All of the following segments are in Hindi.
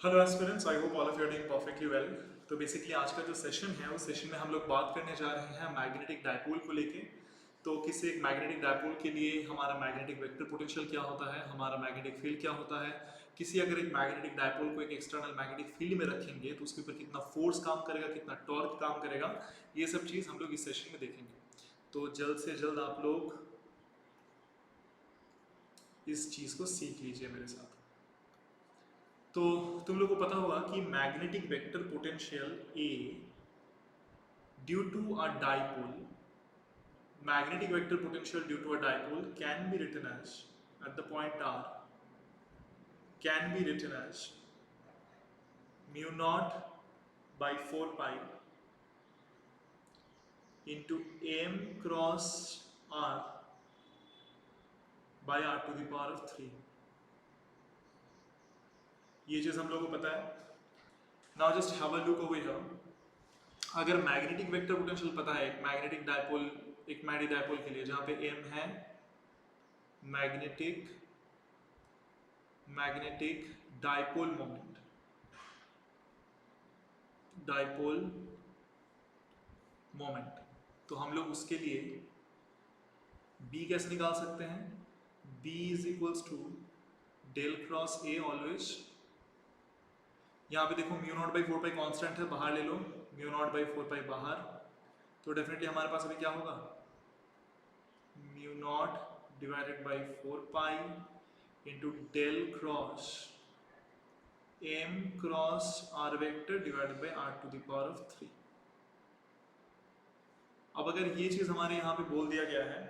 Hello aspirants, I hope all of you are doing perfectly well. तो बेसिकली आज का जो सेशन है उस सेशन में हम लोग बात करने जा रहे हैं मैग्नेटिक डायपोल को लेके। तो किसी एक मैग्नेटिक डायपोल के लिए हमारा मैग्नेटिक वेक्टर पोटेंशियल क्या होता है, हमारा मैग्नेटिक फील्ड क्या होता है, किसी अगर एक मैग्नेटिक डायपोल को एक एक्सटर्नल मैग्नेटिक फील्ड में रखेंगे तो उसके ऊपर कितना फोर्स काम करेगा, कितना टॉर्क काम करेगा, ये सब चीज़ हम लोग इस सेशन में देखेंगे। तो जल्द से जल्द आप लोग इस चीज़ को सीख लीजिए मेरे साथ। तो तुम लोग को पता होगा कि magnetic vector potential A due to a dipole, magnetic vector potential due to a dipole can be written as, at the point r, can be written as mu naught by 4 pi into m cross r by r to the power of 3। ये चीज हम लोगों को पता है। Now just have a look over here. अगर मैग्नेटिक वेक्टर पोटेंशियल पता है एक मैग्नेटिक डायपोल, एक मैग्नेटिक डायपोल के लिए जहां पे m है magnetic magnetic dipole moment, dipole moment, तो हम लोग उसके लिए b कैसे निकाल सकते हैं? b is equals to del cross a always. यहाँ पे देखो mu naught by 4 pi constant है, बाहर ले लो, म्यू नॉट बाई 4 पाई बाहर, तो डेफिनेटली हमारे पास अभी क्या होगा? Mu naught divided by 4 pi into del cross m cross r vector divided by r to the power of 3। अब अगर ये चीज हमारे यहाँ पे बोल दिया गया है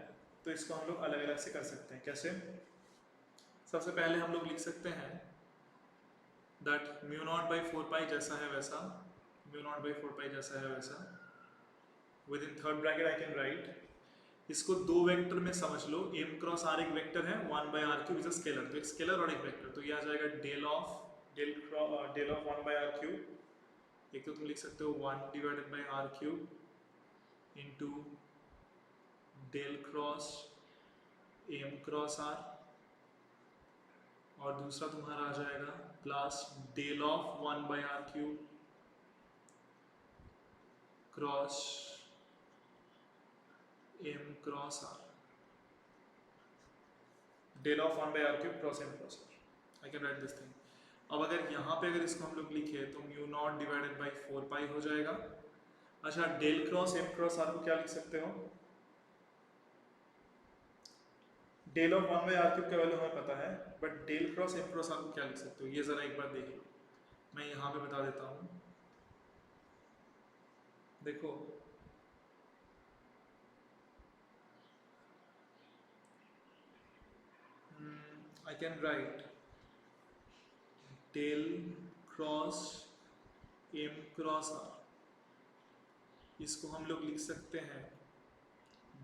तो इसको हम लोग अलग अलग से कर सकते हैं। कैसे? सबसे पहले हम लोग लिख सकते हैं दैट म्यू नॉट बाई 4 पाई जैसा है वैसा, म्यू नॉट बाई 4 पाई जैसा है वैसा, within third bracket I can write, इसको दो वेक्टर में समझ लो। m क्रॉस r एक वेक्टर है, 1 by r cube is a scalar, तो एक स्केलर और एक वेक्टर, तो ये आ जाएगा del of 1 by r cube. एक तो तुम लिख सकते हो 1 divided by r cube into del cross m cross r, और दूसरा तुम्हारा आ जाएगा plus del of 1 by r cube cross m cross r, del of 1 by r cube cross m cross r। I can write this thing. अब अगर यहाँ पे अगर इसको हम लोग लिखे तो mu naught divided by 4 pi हो जाएगा। अच्छा, del cross m cross r को क्या लिख सकते हो? Del of 1 by r cube का वैल्यू हमें पता है, but del cross m cross r को क्या लिख सकते हो ये जरा एक बार देख लो। मैं यहाँ पे बता देता हूँ, देखो I can write del cross m cross r, इसको हम लोग लिख सकते हैं,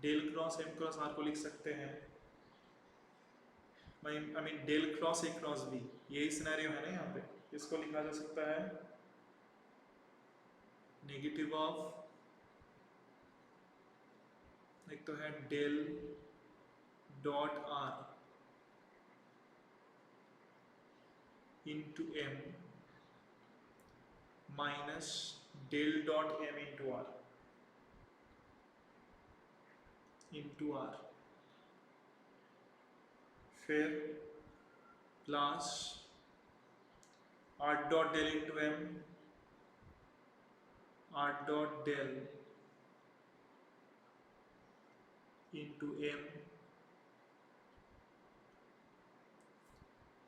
del cross m cross r को लिख सकते हैं, I mean del cross a cross b, यही सिनेरियो है ना यहाँ पे। इसको लिखा जा सकता है नेगेटिव ऑफ, एक तो है del dot r into m minus del dot m into r into r, फिर plus r dot del into m, r dot del into m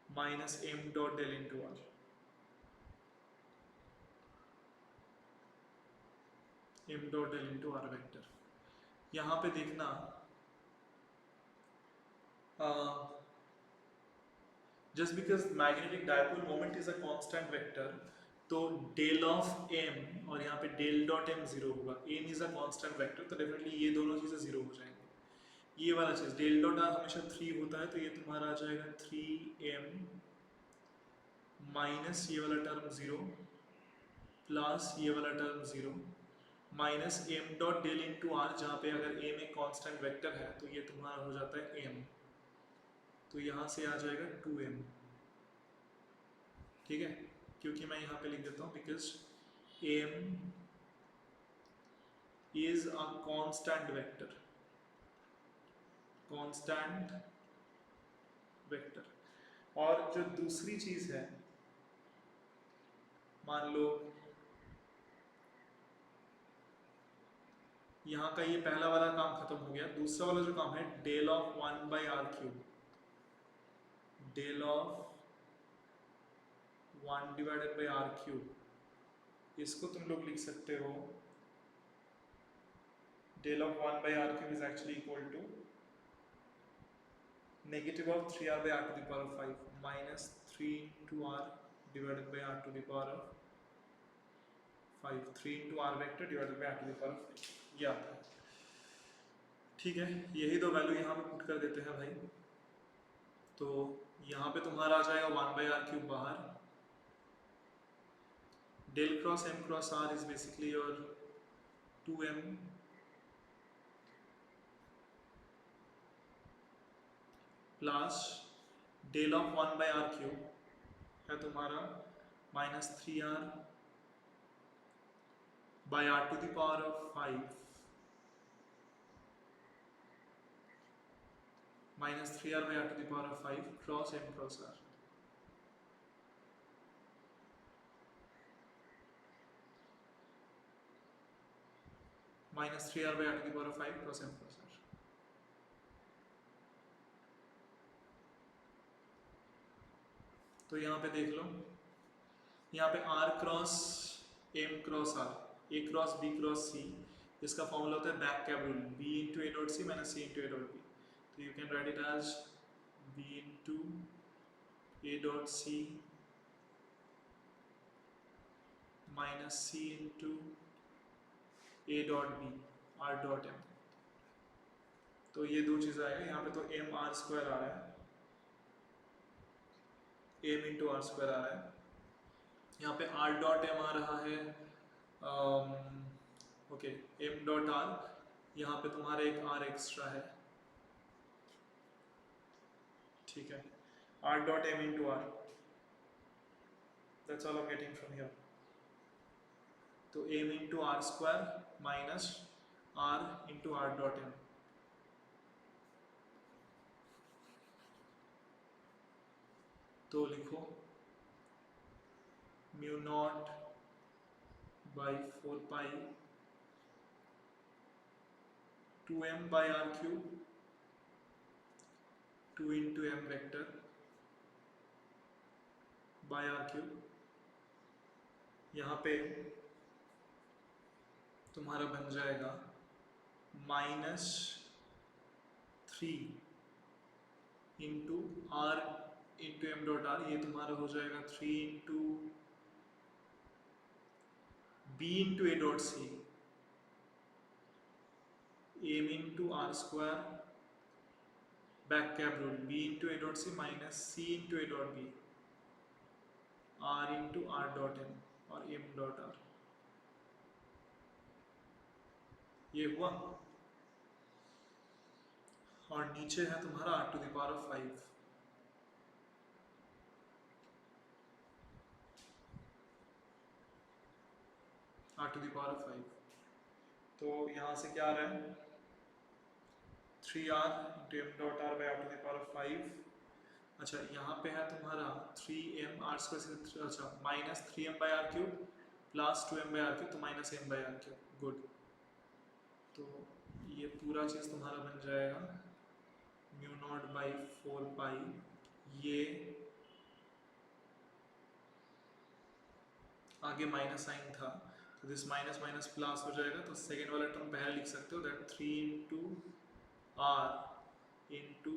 minus m dot del into r, m dot del into r vector. यहाँ पे देखना just because magnetic dipole moment is a constant vector, तो डेल ऑफ m और यहाँ पे डेल डॉट m जीरो होगा। m is a constant vector, तो डेफिनेटली ये दोनों चीजें जीरो हो जाएंगी। ये वाला चीज डेल डॉट r हमेशा 3 होता है, तो ये तुम्हारा आ जाएगा 3m माइनस ये वाला टर्म जीरो प्लस ये वाला term zero minus m dot del into r, जहाँ पे अगर m एक कांस्टेंट वेक्टर है तो ये तुम्हारा हो जाता है m, तो यहाँ से आ जाएगा 2m। ठीक है, क्योंकि मैं यहाँ पे लिख देता हूँ because m is a constant vector, constant vector. और जो दूसरी चीज है, मान लो यहाँ का ये पहला वाला काम खत्म हो गया, दूसरा वाला जो काम है del of 1/r³, del of 1/r³, इसको तुम लोग लिख सकते हो del of 1/r³ is actually equal to negative of 3r/r⁵ minus 3 into r divided by r⁵, 3 into r vector divided by r⁵ ये आता है। ठीक है, यही दो वैल्यू यहाँ पे पुट कर देते हैं भाई। तो यहाँ पे तुम्हारा आ जाएगा 1/r³ बाहर, del cross m cross r is basically your 2m plus del of 1/r³ है तुम्हारा -3r by r⁵ -3r by r⁵ cross m cross r। -3r by r⁵ cross m cross r। तो यहाँ पे देख लो, यहाँ पे r cross m cross r, a cross b cross c, इसका फॉर्मूला होता है back cab rule, b into a dot c minus c into a dot b। तो you can write it as b into a dot c minus c into a dot b r dot m। तो ये दो चीज़ें आएगा, यहाँ पे तो m r स्क्वायर आ रहा है, m इंटू आर स्क्वायर आ रहा है, यहाँ पे r डॉट m आ रहा है, ओके m डॉट r, यहाँ पे तुम्हारा एक r एक्स्ट्रा है, ठीक है, r dot m into r, that's all I am getting from here. तो m into r square minus r into r dot m। तो लिखो mu naught by 4 pi 2m by r³ 2 into m vector by r³। यहाँ पे तुम्हारा बन जाएगा -3 into r into m dot r, ये तुम्हारा हो जाएगा 3 into b into a dot c, m into r square back cab rule, b into a dot c minus c into a dot b, r into r dot m और m डॉट r। ये हुआ, और नीचे है तुम्हारा r⁵ r⁵। तो यहाँ से क्या आ रहा है 3r into m dot r by r⁵। अच्छा यहाँ पे है तुम्हारा 3m r स्क्वायर, अच्छा -3m by r³ plus 2m by r³ तो -m बाई r³। गुड, तो ये पूरा चीज़ तुम्हारा बन जाएगा म्यू नॉट बाई 4 पाई, ये आगे माइनस साइन था तो दिस माइनस माइनस प्लस हो जाएगा, तो सेकेंड वाला टर्म पहले लिख सकते हो, that 3 into r into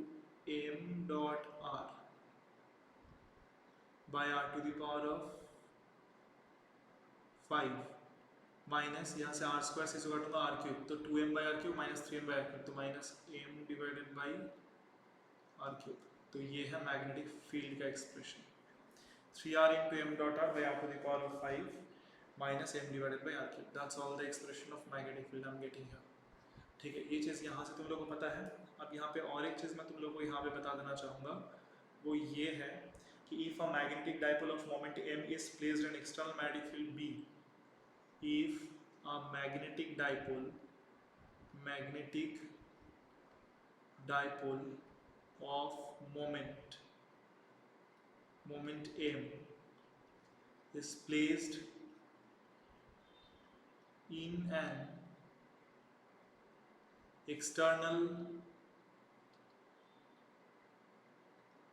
m dot r by r⁵ minus यहाँ से r स्क्वायर से काटूंगा r³ तो 2m by r³ minus 3m by r³ तो minus m divided by r³। तो ये है मैग्नेटिक फील्ड का expression, 3r into m dot r by r⁵ minus m divided by r³। That's all the expression of magnetic field I am getting here. ठीक है, ये चीज़ यहाँ से तुम लोगों को पता है। अब यहाँ पे और एक चीज़ मैं तुम लोगों को यहाँ पे बता देना चाहूँगा, वो ये है कि if a magnetic dipole of moment m is placed in external magnetic field b, if a magnetic dipole of moment m is placed in an external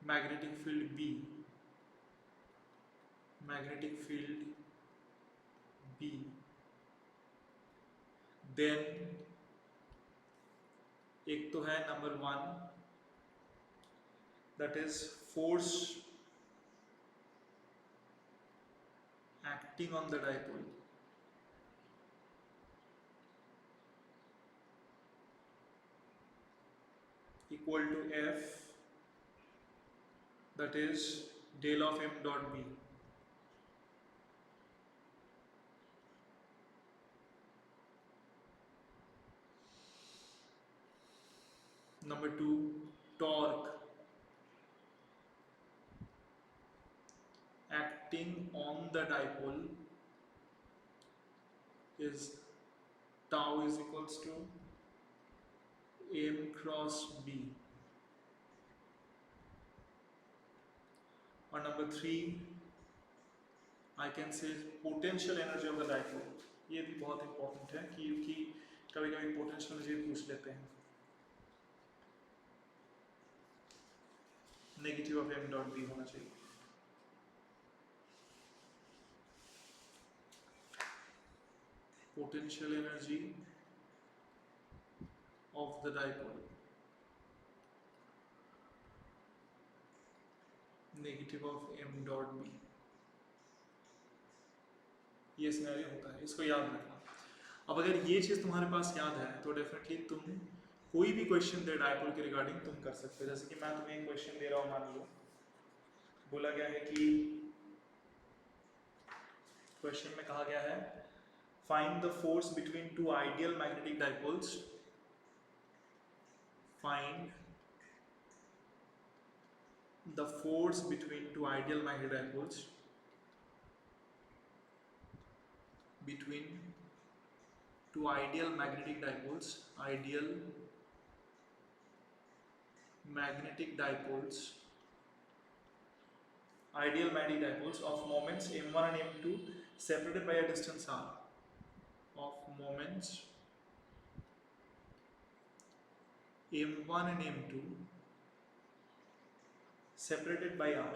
magnetic field b, then एक तो है number 1, that is force acting on the dipole equal to F, that is del of m dot b. Number 2, torque acting on the dipole is tau is equals to m cross b. और number 3, I can say potential energy of the dipole. ये भी बहुत important है क्योंकि कभी कभी potential energy पूछ लेते हैं. Negative of m dot b होना चाहिए. Potential energy of the dipole negative of m dot b. ये सिनेरियो होता है, इसको याद रखना. अब अगर ये चीज़ तुम्हारे पास याद है तो डेफिनेटली तुम कोई भी क्वेश्चन दे डायपोल के रिगार्डिंग तुम कर सकते हो. जैसे कि मैं तुम्हें एक क्वेश्चन दे रहा हूँ, मान लो बोला गया है कि क्वेश्चन में कहा गया है find the force between two ideal magnetic dipoles, find the force between two ideal magnetic dipoles ideal magnetic dipoles of moments m1 and m2 separated by a distance r, of moments m1 and m2 separated by r,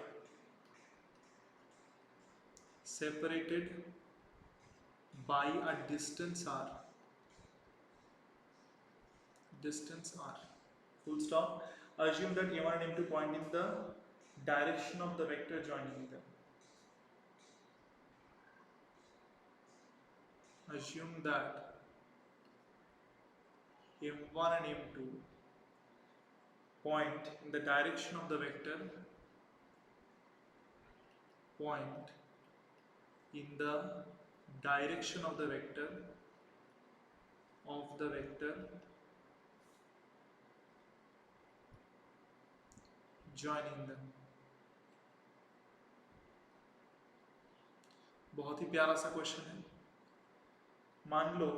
a distance r, full stop. Assume that m1 and m2 point in the direction of the vector joining them. Assume that m1 and m2 point in the direction of the vector, joining them. बहुत ही प्यारा सा क्वेश्चन है. मान लो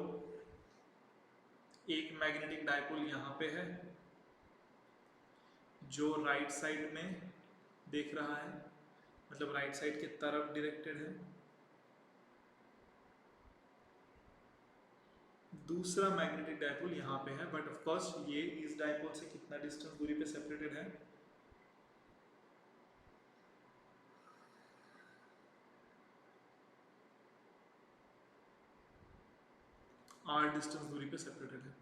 एक मैग्नेटिक डायपोल यहाँ पे है जो राइट साइड में देख रहा है, मतलब राइट साइड की तरफ डायरेक्टेड है. दूसरा मैग्नेटिक डायपोल यहाँ पे है, बट ऑफ कोर्स ये इस डायपोल से कितना डिस्टेंस दूरी पे सेपरेटेड है, r डिस्टेंस दूरी पे सेपरेटेड है.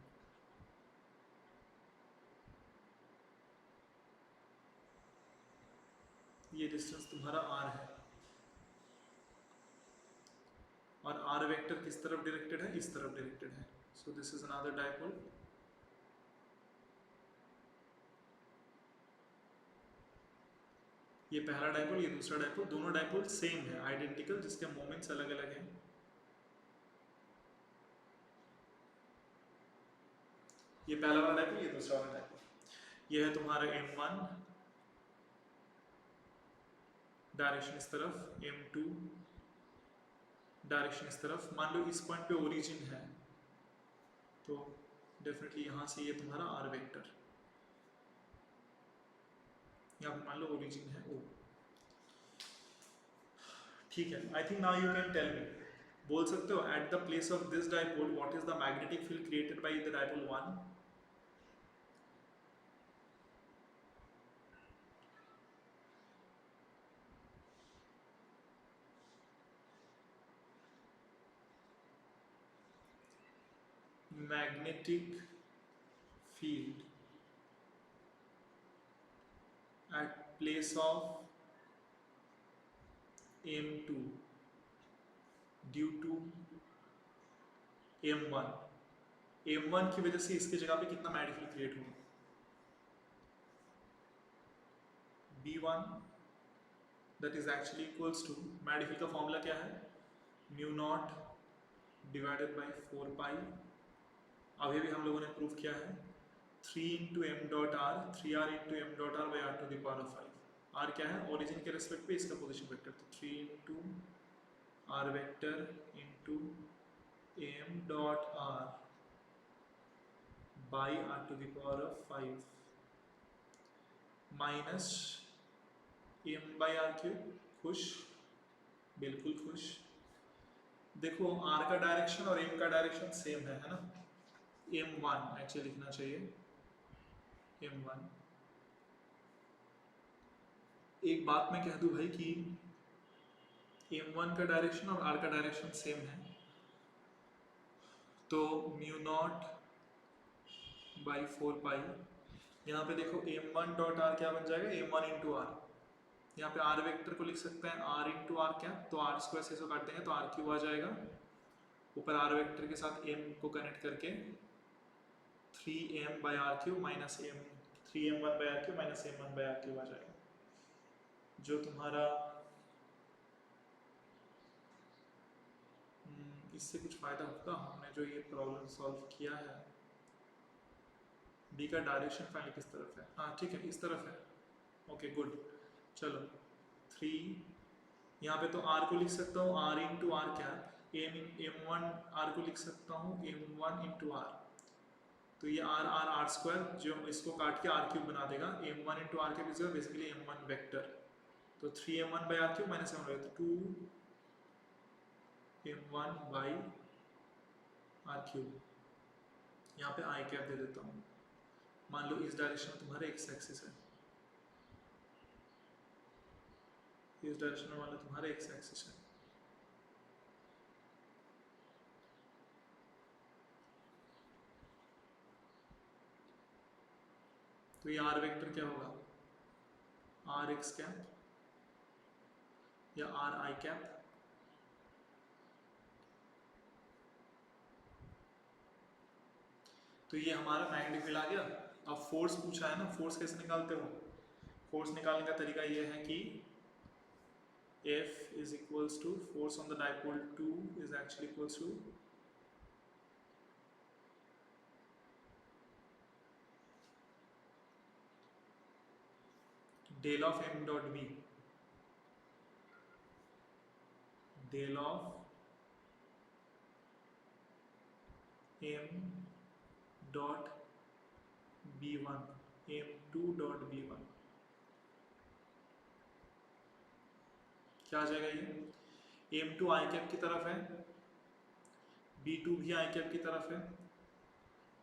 ये डिस्टेंस तुम्हारा r है और r वेक्टर किस तरफ डायरेक्टेड है, इस तरफ डायरेक्टेड है. So this is another dipole. ये पहला डायपोल, ये दूसरा डायपोल, दोनों डायपोल सेम है, आइडेंटिकल, जिसके मोमेंट्स अलग अलग हैं. ये पहला वाला डायपोल, ये दूसरा वाला डायपोल. ये है तुम्हारा m1, डायरेक्शन इस तरफ, m2 डायरेक्शन इस तरफ। मान लो इस पॉइंट पे ओरिजिन है तो डेफिनेटली यहाँ से ये तुम्हारा r वेक्टर, यहाँ पे मान लो ओरिजिन है O। ठीक है, I think now you can tell me, बोल सकते हो at the place of this dipole what is the magnetic field created by the dipole 1। magnetic field at place of m2 due to m1, m1 की वजह से इसके जगह पे कितना मैग्नेटिक फील्ड क्रिएट हुआ, b1 that is actually equals to, magnetic field का फॉर्मूला क्या है, mu naught divided by 4 pi, अभी भी हम लोगों ने प्रूव किया है 3 into m dot r, 3r into m dot r by r to the power of 5। R क्या है, ओरिजिन के रेस्पेक्ट पे इसका पोजीशन वेक्टर, तो 3 into r vector into m dot r by r to the power of 5 minus m by r cube. खुश, बिल्कुल खुश। देखो आर का डायरेक्शन और एम का डायरेक्शन सेम है ना, m1 एक्चुअली लिखना चाहिए, m1। एक बात मैं कह दूं भाई कि m1 का डायरेक्शन और r का डायरेक्शन सेम है, तो म्यू नॉट बाई 4 पाई, यहाँ पे देखो m1 डॉट r क्या बन जाएगा, m1 इंटू आर, यहाँ पे r वेक्टर को लिख सकते हैं r इंटू आर क्या, तो r स्क्वायर से इसको काट देंगे तो r क्यूब आ जाएगा, ऊपर r वेक्टर के साथ m को कनेक्ट करके 3m by r cube minus m, 3m1 by r cube minus m1 by r cube आ जाएगा, जो तुम्हारा इससे कुछ फायदा होगा, हमने जो ये प्रॉब्लम सॉल्व किया है। बी का डायरेक्शन फाइनली किस तरफ है, हाँ ठीक है इस तरफ है, ओके गुड। चलो 3, यहाँ पे तो r को लिख सकता हूँ r इंटू आर क्या, m1 r को लिख सकता हूँ m1 इंटू आर, तो ये r स्क्वायर जो इसको काट के r क्यूब बना देगा, m1 इंटू आर के जगह बेसिकली m1 वेक्टर, तो 3m1 by r cube minus m1 तो 2m1 बाई आर क्यूब, यहाँ पे आई कैप दे देता हूँ। मान लो इस डायरेक्शन में तुम्हारे एक्स एक्सिस है, इस डायरेक्शन में मान लो तुम्हारे एक्स एक्सिस है, तो ये आर वेक्टर क्या होगा, आर एक्स कैप या आर आई कैप, तो ये हमारा मैग्नेटिक फील्ड आ गया। अब फोर्स पूछा है ना, फोर्स कैसे निकालते हो, फोर्स निकालने का तरीका ये है कि F is equals to force on the dipole 2 is actually equals to del of m dot b, del of m dot b1, m2 dot b1 क्या आ जाएगा, ये m2 आई कैप की तरफ है, b2 भी आई कैप की तरफ है,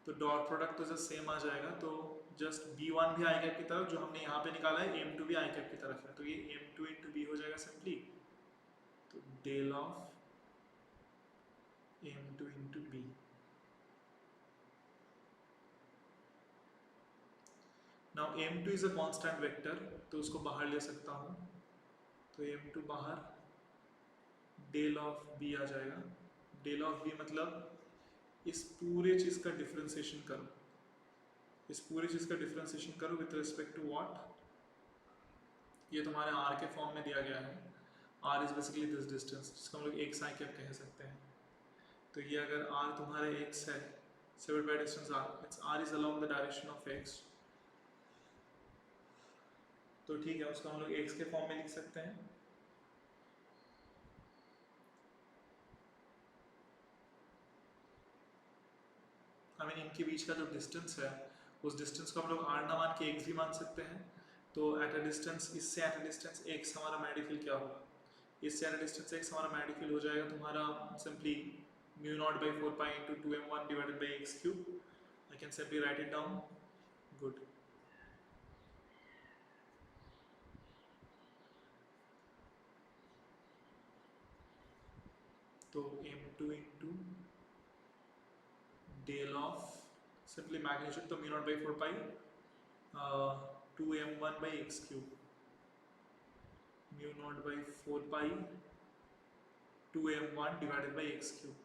तो डॉट प्रोडक्ट तो जस्ट सेम आ जाएगा, तो जस्ट b1 भी आई कैप की तरफ, जो हमने यहाँ पे निकाला है m2 भी आई कैप की तरफ है, तो ये m2 इंटू b हो जाएगा सिंपली, तो del of m2 into b। Now m2 is a constant vector, तो उसको बाहर ले सकता हूँ, तो m2 बाहर, डेल ऑफ b आ जाएगा, डेल ऑफ b मतलब इस पूरे चीज़ का डिफरेंशिएशन करो, इस पूरी चीज़ का डिफरेंशिएशन करो विथ रिस्पेक्ट टू व्हाट, ये तुम्हारे r के फॉर्म में दिया गया है, r is basically this distance, जिसको हम लोग x आई कैप कह सकते हैं, तो ये अगर r तुम्हारे x है, separate by distance r, it's r is along the direction of x, तो ठीक है उसको हम लोग x के फॉर्म में लिख सकते हैं, आई मीन इनके बीच का जो डिस्टेंस है उस डिस्टेंस को हम लोग r ना मान के x भी मान सकते हैं। तो एट अ डिस्टेंस, इससे एट अ डिस्टेंस x हमारा मेडिकल क्या होगा, इससे एट अ डिस्टेंस x हमारा मेडिकल हो जाएगा तुम्हारा simply mu naught by 4 pi into 2m1 divided by x cube. I can simply write it down. Good. तो m2 into del of simply magnitude तो mu naught by 4 pi 2m1 by x cube, mu naught by 4 pi 2m1 divided by x cube.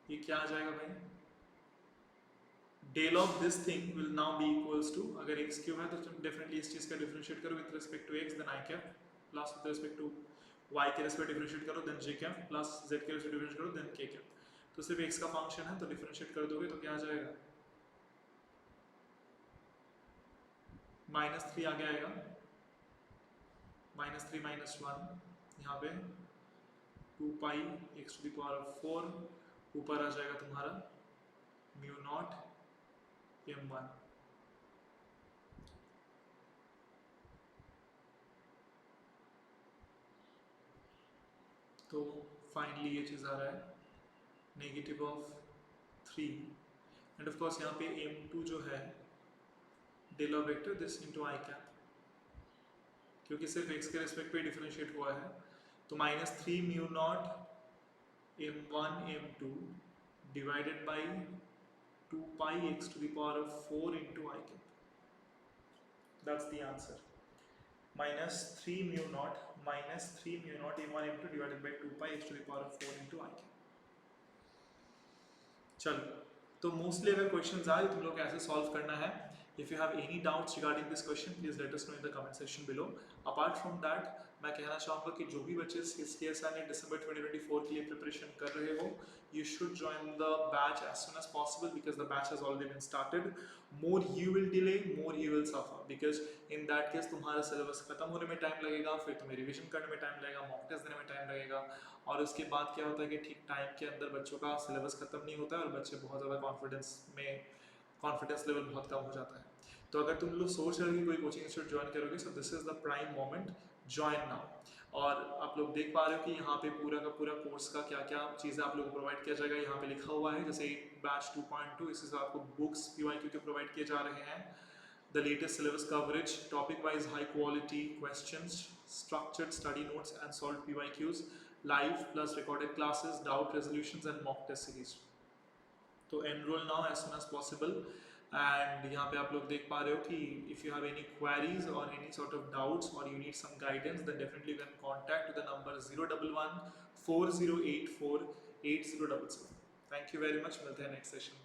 ये क्या आ जाएगा भाई, del of this thing will now be equals to, अगर एक्स क्यूब है तो तुम डेफिनेटली इस चीज का डिफरेंशिएट करो with respect to x, then i cap, plus with respect to y के रिस्पेक्ट डिफरेंशिएट करो then j cap, plus z के रिस्पेक्ट डिफरेंशिएट करो देन के कैप। तो सिर्फ एक्स का फंक्शन है तो डिफरेंशिएट कर दोगे तो क्या आ जाएगा, -3 आगे आएगा, -3 -1 यहाँ पे 2 pi x to the power of 4, ऊपर आ जाएगा तुम्हारा म्यू नॉट m1। तो फाइनली ये चीज़ आ रहा है negative of 3 and of course यहाँ पे m2 जो है del of vector this into i cap, क्योंकि सिर्फ x के रिस्पेक्ट पे डिफरेंशिएट हुआ है तो -3 mu naught m1 m2 divided by 2 pi x to the power of 4 into i cap, that's the answer. -3 mu naught m1 m2 divided by 2 pi x to the power of 4 into i cap. चलो, तो मोस्टली अगर क्वेश्चंस आए तुम लोग कैसे सॉल्व करना है, if you have any doubts regarding this question please let us know in the comment section below. Apart from that मैं कहना चाहूँगा कि जो भी बच्चे इस KSI दिसंबर 2024 के लिए प्रिपरेशन कर रहे हो, you should join the batch as soon as possible because the batch has already been started. More you will delay, more you will suffer because in that case तुम्हारा सिलेबस खत्म होने में टाइम लगेगा, फिर तुम्हें रिवीजन करने में टाइम लगेगा, मॉक टेस्ट देने में टाइम लगेगा, और उसके बाद क्या होता है कि ठीक टाइम के अंदर बच्चों का सिलेबस खत्म नहीं होता है और बच्चे बहुत ज़्यादा कॉन्फिडेंस लेवल बहुत कम हो जाता है। तो अगर तुम लोग सोच रहे हो कि कोई कोचिंग इंस्टीट्यूट ज्वाइन करोगे, so this is the prime moment, join now. और आप लोग देख पा रहे हो कि यहाँ पे पूरा का पूरा कोर्स का क्या क्या चीज़ें आप लोगों को प्रोवाइड किया जाएगा, यहाँ पे लिखा हुआ है जैसे बैच 2.2 इससे आपको बुक्स PYQ के प्रोवाइड किए जा रहे हैं, the latest syllabus coverage, topic wise high quality questions, structured study notes and solved PYQs, live plus recorded classes, doubt resolutions and mock test series. तो enroll now as soon as possible and यहाँ पे आप लोग देख पा रहे हो कि if you have any queries or any sort of doubts or you need some guidance then definitely you can contact the number 011 4084 8077। Thank you very much, मिलते हैं next session।